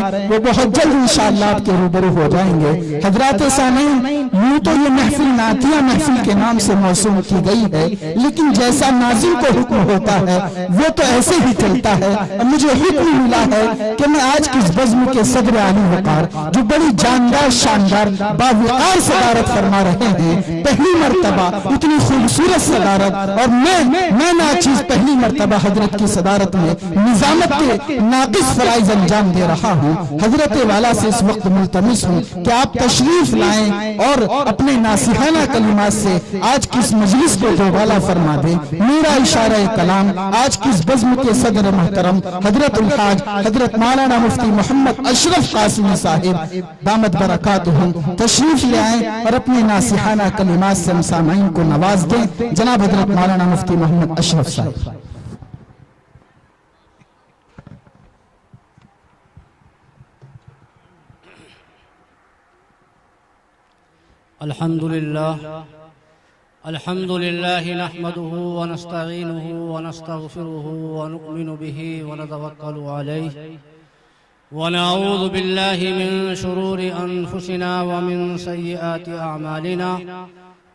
हैं वो बहुत जल्द इंशाअल्लाह आपके रूबरू हो जाएंगे। हजरात सामीन, यूं तो ये महफिल नातिया महफिल के नाम से मौसूम की गई है, लेकिन जैसा नाज़िम को हुक्म होता है वो तो ऐसे ही चलता है। मुझे हुक्म मिला है कि मैं आज की इस बज़्म के सदर आली वकार जो बड़ी जानदार शानदार बावकार सदारत फरमा रहे हैं, पहली मर्तबा इतनी खूबसूरत सदारत, और मैं नाचीज पहली मर्तबा हजरत की सदारत में निजामत के नाकिस फराइज अंजाम दे रहा हूँ। हजरत वाला से इस वक्त मुल्तमिस हूँ कि आप तशरीफ लाएं और अपने नासिहाना कलिमात से आज की इस मजलिस को दोबाला फरमा दें। मेरा इशारा कलाम आज की इस बज़्म के सदर मोहतरम हजरत उल हाज हजरत मौलाना मुफ्ती मोहम्मद अशरफ कासिमी साहिब दामद बरकातुहुम तशरीफ ले आए और अपने नासिहाना कलिमात से हम सामाईन को नवाज दें। जनाब हजरत मौलाना मुफ्ती मोहम्मद अशरफ साहिब। अल्हम्दुलिल्लाह नहमदुहु व नस्तईनुहु व नस्तगफिरुहु व नु'मिनु बिही व नतवक्कलु अलैहि व नऊज़ु बिल्लाहि मिन शुरूरि अनफुसिना व मिन सय्यिआति अअमालिना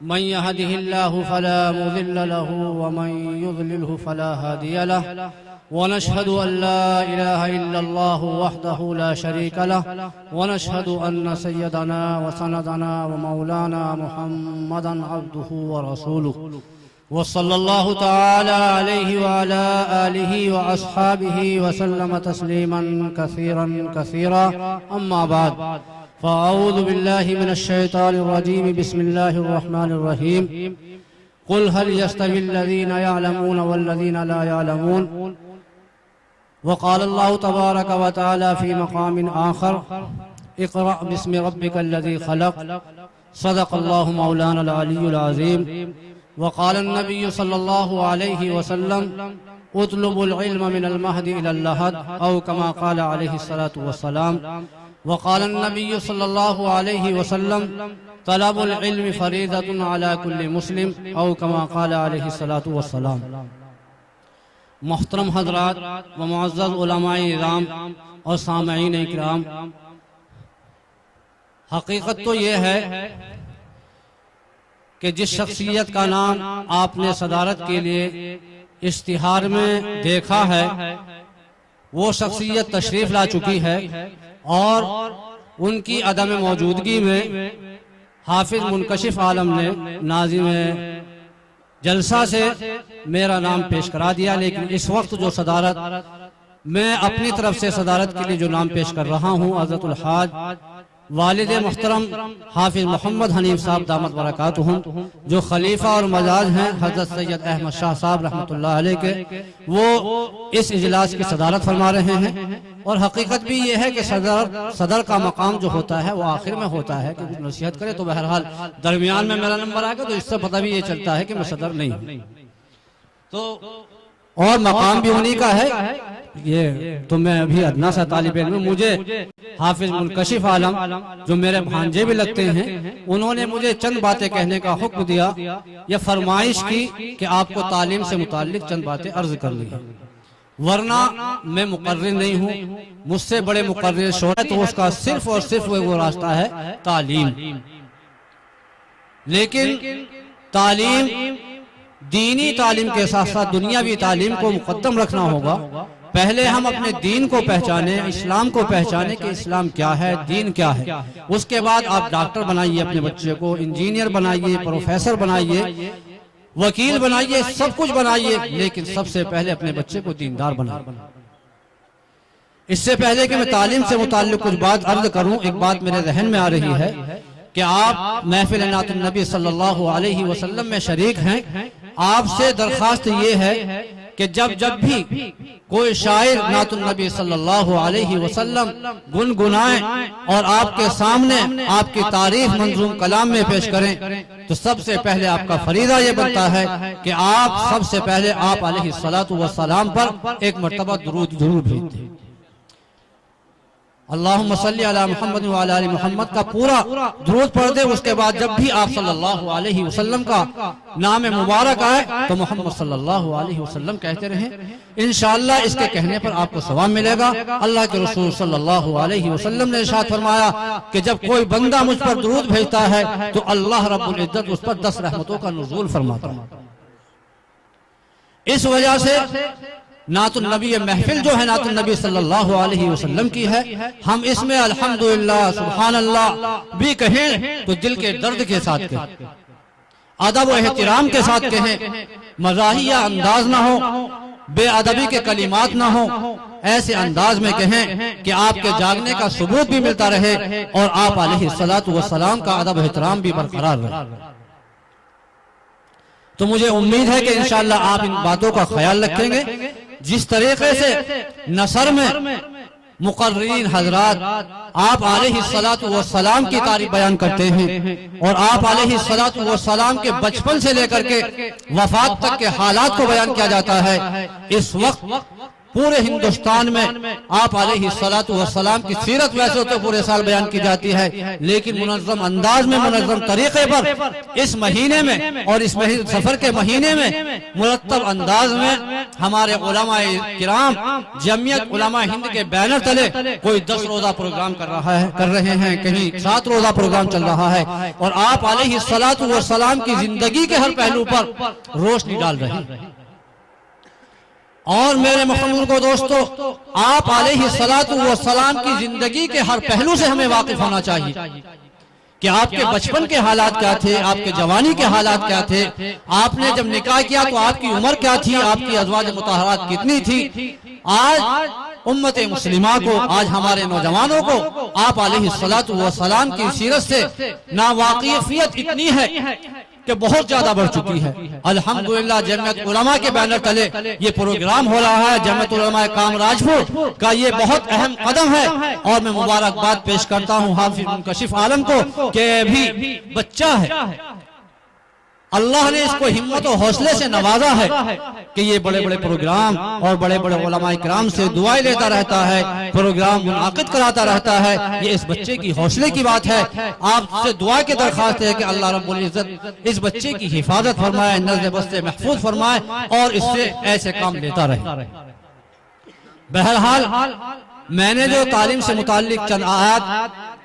मन यहदिहिल्लाहु फला मुज़िल्ल लहु व मन युज़लिल्हु फला हादिय लहु व नशहदु अन ला इलाहा इल्लल्लाहु वहदहु ला शरीक लहु व नशहदु अन्न सय्यदना व सनदना व मौलाना मुहम्मदन अब्दुहु व रसूलुहु व सल्लल्लाहु तआला अलैहि व अला आलिहि व अस्हाबिहि व सल्लम तस्लीमन कसीरन कसीरा। अम्मा बाद फ़अऊज़ु बिल्लाहि मिनश शैतानिर रजीम। बिस्मिल्लाहिर रहमानिर रहीम। क़ुल हल यस्तविल्लज़ीना यअलमून वल्लज़ीना ला यअलमून। वक़ाल अल्लाहु तबारक व तआला फ़ी मक़ामिन आख़र इक़रा बिस्मि रब्बिकल्लज़ी ख़लक़। सदक़ल्लाहु मौलानल अलियुल अज़ीम। वक़ाल अन्नबिय्यु सल्लल्लाहु अलैहि वसल्लम उतलुबुल इल्म मिनल महदि इलल लहद औ कमा क़ाल अलैहि सलातु वस्सलाम। वक़ाल अन्नबिय्यु सल्लल्लाहु अलैहि वसल्लम तलबुल इल्मि फ़रीज़तुन अला कुल्लि मुस्लिम औ कमा क़ाल अलैहि सलातु वस्सलाम। मोहतरम हज़रात व मुअज़्ज़ज़ उलमाए इज़ाम और सामईन इकराम, हकीकत तो ये है कि जिस शख्सियत का नाम आपने सदारत के लिए इश्तिहार में देखा है वो शख्सियत तशरीफ ला चुकी है और उनकी अदम मौजूदगी में हाफिज मुनकशिफ आलम ने नाज़िम जलसा से मेरा नाम पेश करा दिया। लेकिन इस वक्त जो सदारत मैं अपनी तरफ से सदारत के लिए जो नाम पेश कर रहा हूँ, हज़रतुल हाज वालिद मुहतरम हाफिज मोहम्मद हनीफ साहब दामत बरकातुहुम, जो खलीफा और मजाज हैं हजरत सैयद अहमद शाह साहब रहमतुल्लाह अलैह के, वो इस इजलास की सदारत फरमा रहे हैं। और हकीकत भी ये है कि सदर का मकाम जो होता है वो आखिर में होता है कि कुछ नसीहत करे, तो बहरहाल दरमियान में मेरा नंबर आ गया तो इससे पता भी ये चलता है कि मैं सदर नहीं हूँ, तो और मकाम भी उन्हीं का है। ये तो मैं अभी अदना सा तालिब इल्म, मुझे हाफिज मुनकशिफ आलम जो मेरे भांजे भी लगते हैं, उन्होंने मुझे चंद बातें कहने का हुक्म दिया या फरमाइश की कि आपको तालीम से मुताल्लिक चंद बातें अर्ज कर ली, वरना मैं मुकर्रिर नहीं हूँ, मुझसे बड़े मुकर्रिर शोहर तो उसका सिर्फ और सिर्फ वो रास्ता है तालीम। लेकिन तालीम, दीनी तालीम के साथ साथ दुनियावी तालीम को मुकद्दम रखना होगा। पहले हम अपने दीन को पहचाने, इस्लाम को पहचाने कि इस्लाम क्या है, दीन क्या है। उसके बाद आप डॉक्टर बनाइए अपने बच्चे को, इंजीनियर बनाइए, प्रोफेसर बनाइए, वकील बनाइए, सब कुछ बनाइए, लेकिन सबसे पहले अपने बच्चे को दीनदार बनाइए। इससे पहले कि मैं तालीम से मुताल्लिक कुछ बात अर्ज करूं, एक बात मेरे जहन में आ रही है कि आप महफिल नातुन नबी सल्लल्लाहु अलैहि वसल्लम में शरीक हैं। आपसे दरखास्त ये है कि जब भी कोई शायर नातुन नबी सल्लल्लाहु अलैहि वसल्लम गुनगुनाए और आपके सामने आपकी तारीफ मंजूम कलाम में पेश करें, तो सबसे पहले आपका फरीदा ये बनता है कि आप सबसे पहले आप अलैहिस्सलातु वस्सलाम पर एक मर्तबा दुरूद जरूर भेज दें। अल्लाहुम्मा सल्ली अला मुहम्मद व अला आलि मुहम्मद का पूरा दुरूद पढ़ दे। उसके बाद जब भी आप सल्लल्लाहु अलैहि वसल्लम का नाम मुबारक आए तो मोहम्मद सल्लल्लाहु अलैहि वसल्लम कहते रहें। इंशाअल्लाह इसके कहने पर आपको सवाब मिलेगा। अल्लाह के रसूल सल्लल्लाहु अलैहि वसल्लम ने इरशाद फरमाया कि जब कोई बंदा मुझ पर दुरूद भेजता है तो अल्लाह रब्बुल इज्जत उस पर 10 रहमतों का नुज़ूल फरमाता है। इस वजह से नातुन नबी महफिल जो है नातुन नबी सल्लल्लाहु अलैहि वसल्लम की है। हम इसमें अल्हम्दुलिल्लाह सुभान अल्लाह भी कहें तो दिल के दर्द के साथ कहें, अदब व एहतराम के साथ कहें, मज़ाहिया अंदाज ना हो, बेअदबी के कलिमात ना हो, ऐसे अंदाज में कहें कि आपके जागने का सबूत भी मिलता रहे और आप अलैहिस्सलातु वस्सलाम का अदब एहतराम भी बरकरार रहे। तो मुझे उम्मीद है कि इंशाअल्लाह आप इन बातों का ख्याल रखेंगे। जिस तरीके से नसर में मुकर्रीन हजरात आप अलैहिस्सलातु वस्सलाम की तारीफ बयान करते हैं और आप अलैहिस्सलातु वस्सलाम के बचपन से लेकर के वफात तक के हालात को बयान किया जाता है, इस वक्त पूरे हिंदुस्तान में आप अलैहिस्सलातु वस्सलाम की सीरत वैसे तो पूरे साल बयान की जाती है, लेकिन मुनज़्ज़म अंदाज में मुनज़्ज़म तरीके पर इस महीने में और इस सफर के महीने में मुरत्तब अंदाज में हमारे उलमाए किराम जमियत उलमा हिंद के बैनर तले कोई 10 रोजा प्रोग्राम कर रहे हैं, कहीं 7 रोजा प्रोग्राम चल रहा है और आप अलैहिस्सलातु वस्सलाम की जिंदगी के हर पहलू पर रोशनी डाल रहे हैं। और मेरे मुहम्मद को दोस्तों, आप अलैहिस्सलातु वस्सलाम की जिंदगी के हर पहलू से हमें वाकिफ होना चाहिए कि आपके बचपन के हालात क्या थे, आपके जवानी के हालात क्या थे, आपने जब निकाह किया तो आपकी उम्र क्या थी, आपकी अज़वाज मुताहरात कितनी थी। आज उम्मत मुस्लिमा को, आज हमारे नौजवानों को आप अलैहिस्सलातु वस्सलाम की सीरत से नावाकिफियत इतनी है कि बहुत ज्यादा बढ़ चुकी है। अल्हम्दुलिल्लाह जमियत उलमा के बैनर तले ये प्रोग्राम हो रहा है। जमियत उलमा कामराजपुर का ये बहुत अहम कदम है और मैं मुबारकबाद पेश करता हूँ हाफिज मुनकशिफ आलम को कि अभी बच्चा है, अल्लाह ने इसको हिम्मत और हौसले से नवाजा है कि ये बड़े बड़े प्रोग्राम और बड़े बड़े उलमाए किराम से दुआएं लेता रहता है, प्रोग्राम मुनाकिद कराता रहता है। ये इस बच्चे की हौसले की बात है। आपसे दुआ की दरखास्त है कि अल्लाह रब्बुल इज्जत इस बच्चे की हिफाजत फरमाए, नज़्र बस से महफूज फरमाए और इससे ऐसे काम लेता रहे। बहरहाल मैंने जो तालीम से मुताल्लिक चंद आयत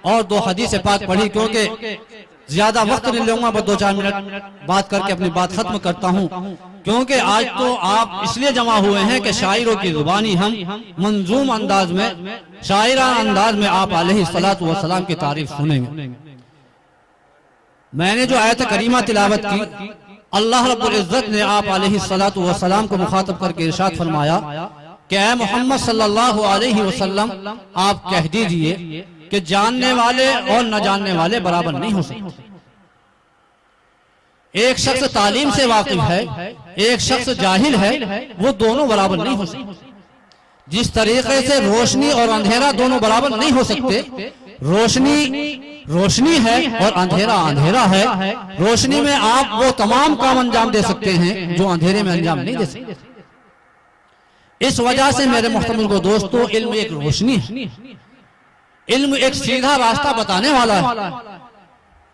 और 2 हदीस पाक पढ़ी, क्योंकि ज्यादा वक्त नहीं लूंगा, बस 2-4 मिनट बात करके अपनी बात खत्म करता हूं, क्योंकि आज तो आप इसलिए जमा हुए हैं कि शायरों की जुबानी हम मंजूम अंदाज में, शायराना अंदाज में आप अलैहिस्सलातु वस्सलाम की तारीफ सुनेंगे। मैंने जो आयत करीमा तिलावत की, अल्लाह रब्बुल इज्जत ने आप अलैहिस्सलातु वस्सलाम को मुखातब करके इरशाद फरमाया कि ऐ मोहम्मद सल्लल्लाहु अलैहि वसल्लम, आप कह दीजिए कि जानने वाले और न जानने वाले बराबर नहीं हो सकते। एक शख्स तालीम से वाकिफ है, एक शख्स जाहिल है, वो दोनों बराबर नहीं हो सकते। जिस तरीके से रोशनी और अंधेरा दोनों बराबर नहीं हो सकते, रोशनी रोशनी है और अंधेरा अंधेरा है। रोशनी में आप वो तमाम काम अंजाम दे सकते हैं जो अंधेरे में अंजाम नहीं दे सकते। इस वजह से मेरे मुहतरम को दोस्तों, इल्म एक रोशनी है, इल्म एक सीधा रास्ता बताने वाला है,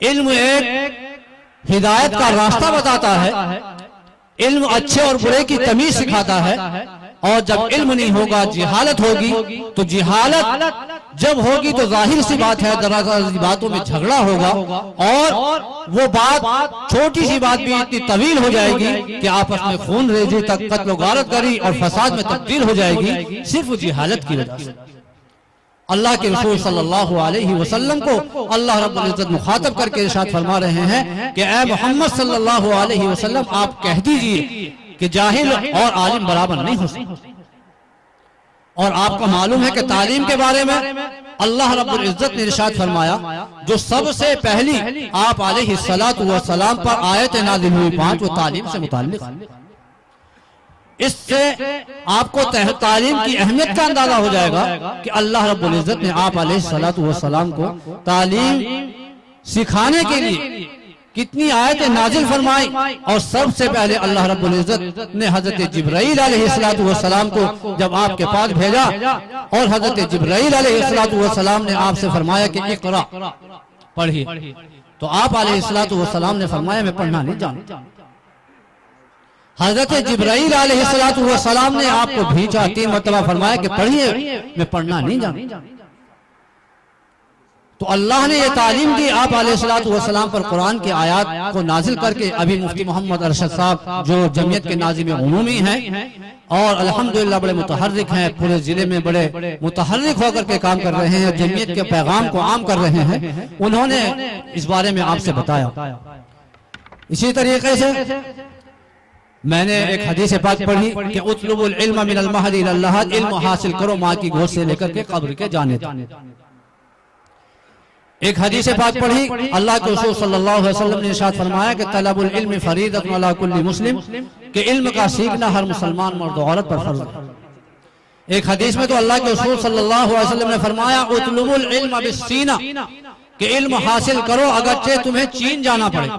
इल्म एक हिदायत का रास्ता बताता है, इल्म अच्छे और बुरे की तमीज सिखाता है। और जब इल्म नहीं होगा, जिहालत होगी, तो जिहालत जब होगी तो जाहिर सी बात है दराज बातों में झगड़ा होगा और वो बात छोटी सी बात भी इतनी तवील हो जाएगी कि आपस में खून रेजी तक कत्ल गारत करी और फसाद में तब्दील हो जाएगी, सिर्फ जिहालत की वजह से। अल्लाह के रसूल सल्लल्लाहु अलैहि वसल्लम को अल्लाह रब्बुल इज्जत मुखातब करके इरशाद फरमा रहे हैं कि ऐ मोहम्मद सल्लल्लाहु अलैहि वसल्लम, आप कह दीजिए कि जाहिल और आलिम बराबर नहीं हो सकते। और आपको मालूम है कि तालीम के बारे में अल्लाह रब्बुल इज्जत ने इरशाद फरमाया, जो सबसे पहली आप अलैहिस्सलातु वस्सलाम पर आयत नाज़िल हुई 5, वो तालीम से मुताल्लिक। इससे आपको तालीम की अहमियत का अंदाजा हो जाएगा कि अल्लाह रब्बुल इज्जत ने आप अलैहिस्सलातु वस्सलाम को तालीम सिखाने के लिए कितनी आयतें नाजिल फरमाई। और सबसे पहले अल्लाह रब्बुल इज्जत ने हजरत जिब्राईल अलैहिस्सलाम को जब आपके पास भेजा और हजरत जिब्राईल अलैहिस्सलाम ने आपसे फरमाया कि इक़रा, पढ़िए, तो आप अलैहिस्सलाम ने फरमाया मैं पढ़ना नहीं जानता। हजरत जिब्राईल अलैहिस्सलाम ने आपको भेजा, 3 मरतबा फरमाया कि पढ़िए, मैं पढ़ना नहीं जानता। तो अल्लाह ने ये तालीम दी आप अलैहिस्सलाम पर कुरान की आयत को नाजिल करके। अभी मुफ्ती मोहम्मद अरशद साहब जो जमीयत के नाज़िम उमूमी हैं और अल्हम्दुलिल्लाह बड़े मुतहर्रिक हैं, पूरे जिले में बड़े मुतहर्रिक होकर के काम कर रहे हैं, जमीयत के पैगाम को आम कर रहे हैं, उन्होंने इस बारे में आपसे बताया। इसी तरीके से मैंने एक हदीस पाक पढ़ी कि उतलुबुल इल्म मिनल महदी इलल लहद, इल्म हासिल करो माँ की गोद से लेकर के कब्र के जाने तक। एक हदीस पाक पढ़ी, अल्लाह के रसूल सल्लल्लाहु अलैहि वसल्लम ने इरशाद फरमाया कि तलबुल इल्म फरीदतुन अला कुल्ली मुस्लिम, कि इल्म का सीखना हर मुसलमान मर्द और औरत पर फर्ज है। एक हदीस में तो अल्लाह के रसूल सल्लल्लाहु अलैहि वसल्लम ने फरमाया उतलुबुल इल्म बिस्सीना, कि इल्म हासिल करो अगरचे तुम्हें चीन जाना पड़े।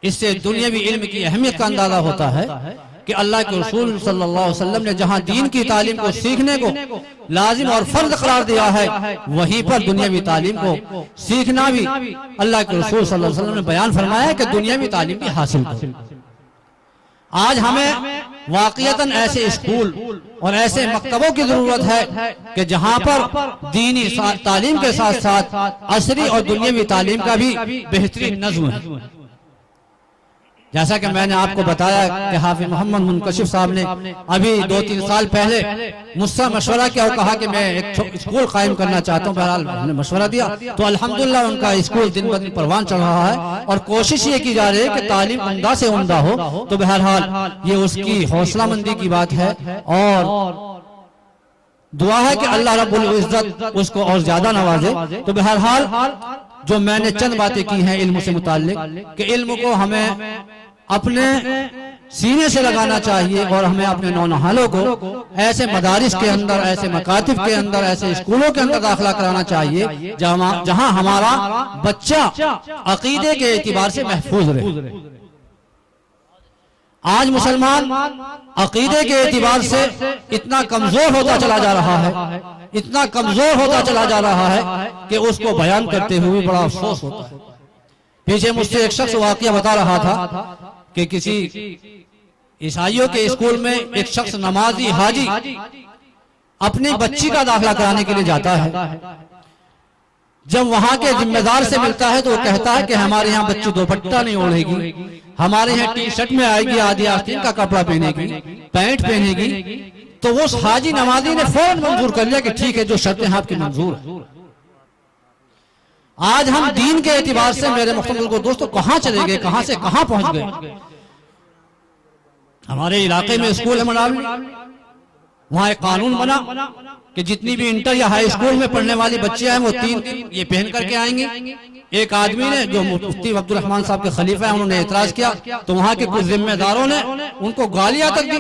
इससे दुनियावी इल्म की अहमियत का अंदाजा होता है कि अल्लाह के रसूल सल्लल्लाहु अलैहि वसल्लम ने जहां दीन की तालीम को सीखने को लाजिम और फर्ज करार दिया है, वहीं पर दुनियावी तालीम को सीखना भी अल्लाह के रसूल सल्लल्लाहु अलैहि वसल्लम ने बयान फरमाया कि दुनियावी तालीम भी हासिल करो। आज हमें वाकईतन ऐसे स्कूल और ऐसे मकतबों की जरूरत है कि जहां पर दीनी तालीम के साथ साथ असरी और दुनियावी तालीम का भी बेहतरीन नज़्म है। जैसा कि मैंने आपको बताया कि हाफिज मोहम्मद मुनकशिफ साहब ने अभी 2-3 साल पहले मुझसे मशवरा किया और कहा कि मैं एक स्कूल कायम करना चाहता हूँ। बहरहाल हमने मशवरा दिया तो अल्हम्दुलिल्लाह उनका स्कूल दिन ब दिन परवान चढ़ रहा है और कोशिश ये की जा रही है कि तालीम उम्दा से उम्दा हो। तो बहरहाल ये उसकी हौसलामंदी की बात है और दुआ है कि अल्लाह रब्बुल इज्जत उसको और ज्यादा नवाजे। तो बहरहाल जो मैंने चंद बातें की हैं इल्म से मुताल्लिक कि इल्म को हमें अपने सीने से लगाना चाहिए और हमें अपने नौनहालों को ऐसे मदारिस के अंदर, ऐसे मकातिब के अंदर, ऐसे स्कूलों के अंदर दाखिला कराना चाहिए जहां हमारा बच्चा अकीदे के एतबार से महफूज रहे। आज मुसलमान अकीदे के एतबार से इतना कमजोर होता चला जा रहा है, इतना कमजोर होता चला जा रहा है कि उसको बयान करते हुए बड़ा अफसोस होता है। पीछे मुझसे एक शख्स वाकया बता रहा था कि किसी ईसाइयों के स्कूल में एक शख्स नमाजी हाजी अपनी बच्ची का दाखिला कराने के लिए जाता है। जब वहां के जिम्मेदार से मिलता है तो वो कहता है कि हमारे यहाँ बच्ची दुपट्टा नहीं ओढ़ेगी, हमारे यहाँ टी शर्ट में आएगी, आधी आस्तीन का कपड़ा पहनेगी, पैंट पहनेगी। तो वो हाजी नमाजी ने फौरन मंजूर कर लिया कि ठीक है, जो शर्तें आपकी मंजूर है। आज हम दीन के एतबार से मेरे मुख्तमिल को दोस्तों कहां चले गए, कहां से कहां पहुंच गए। हमारे इलाके में स्कूल है मनावी, वहां एक कानून बना कि जितनी भी इंटर या हाई स्कूल में पढ़ने वाली बच्चियां हैं वो 3 ये पहन करके आएंगी। एक आदमी ने जो मुफ्ती अब्दुल रहमान साहब के खलीफा हैं उन्होंने एतराज किया तो वहां के कुछ जिम्मेदारों ने उनको गालियां तक दी।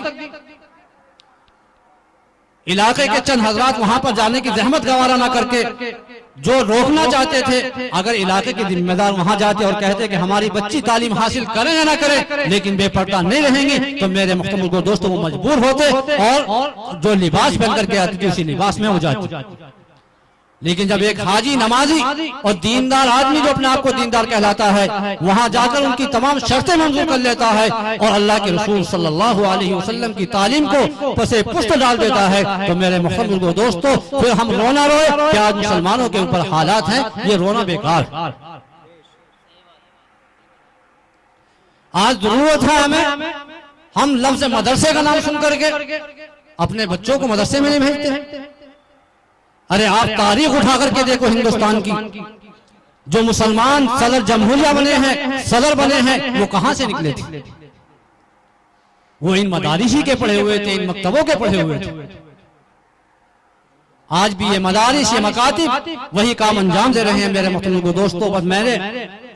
इलाके के चंद हजरात वहां पर जाने की जहमत गवारा ना करके जो रोकना चाहते थे, अगर इलाके के जिम्मेदार वहां जाते और कहते कि हमारी बच्ची तालीम हासिल करें या ना करें लेकिन बेपर्दा नहीं रहेंगे, तो मेरे मुख्तमिल को दोस्तों वो मजबूर होते और जो लिबास पहन करके आती थी उसी लिबास में हो जाती। लेकिन जब एक हाजी नमाजी और दीनदार आदमी जो अपने आप को दीनदार कहलाता है वहां जाकर उनकी तमाम शर्तें मंजूर कर लेता है और अल्लाह के रसूल सल्लल्लाहु अलैहि वसल्लम की तालीम को पसे पुष्ट डाल देता है, तो मेरे मुख्तमिल को दोस्तों फिर हम रोना रोए कि आज मुसलमानों के ऊपर हालात हैं, ये रोना बेकार। आज जरूरत है हमें, हम लफ्ज मदरसे का नाम सुन करके अपने बच्चों को मदरसे में नहीं भेजते हैं। अरे आप तारीख उठा करके देखो हिंदुस्तान की, जो मुसलमान सदर जमहूरिया बने हैं, सदर बने हैं, वो कहां से निकले थे? वो इन मदारिसी के पढ़े हुए थे, इन मकतबों के पढ़े हुए थे। आज भी ये मदारिस, ये मकातिब वही काम अंजाम दे रहे हैं मेरे मुख्तमिल को दोस्तों। बस मैंने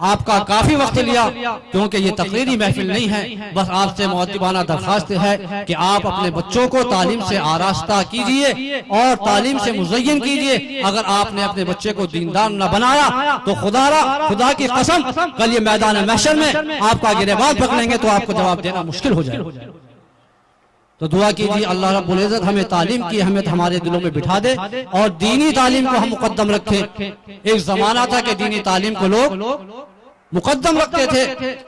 आपका काफी वक्त लिया, क्योंकि ये तकरीरी महफिल नहीं है। बस आपसे मुअद्दिबाना दरखास्त है कि आप अपने बच्चों को तालीम से आरास्ता कीजिए और तालीम से मुज़य्यन कीजिए। अगर आपने अपने बच्चे को दीनदार न बनाया तो खुदा की कसम कल ये मैदान महशर में आपका गिरेबान पकड़ेंगे तो आपको जवाब देना मुश्किल हो जाएगा। तो दुआ कीजिए अल्लाह रब्बुल इज़्ज़त हमें तालीम की अहमियत हमारे दिलों में बिठा दे और दीनी तालीम को हम मुकद्दम रखें। एक जमाना था कि दीनी तालीम को लोग मुकद्दम रखते थे।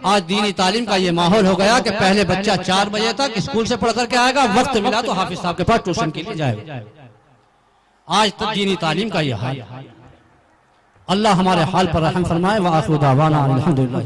आज दीनी तालीम का ये माहौल हो गया कि पहले बच्चा 4 बजे तक स्कूल से पढ़ करके आएगा, वक्त मिला तो हाफिज साहब के पास ट्यूशन के लिए जाएगा। आज तो दीनी तालीम का ये हाल। अल्लाह हमारे हाल पर रहम फरमाए। व आखिरु दावाना अल्हम्दुलिल्लाह।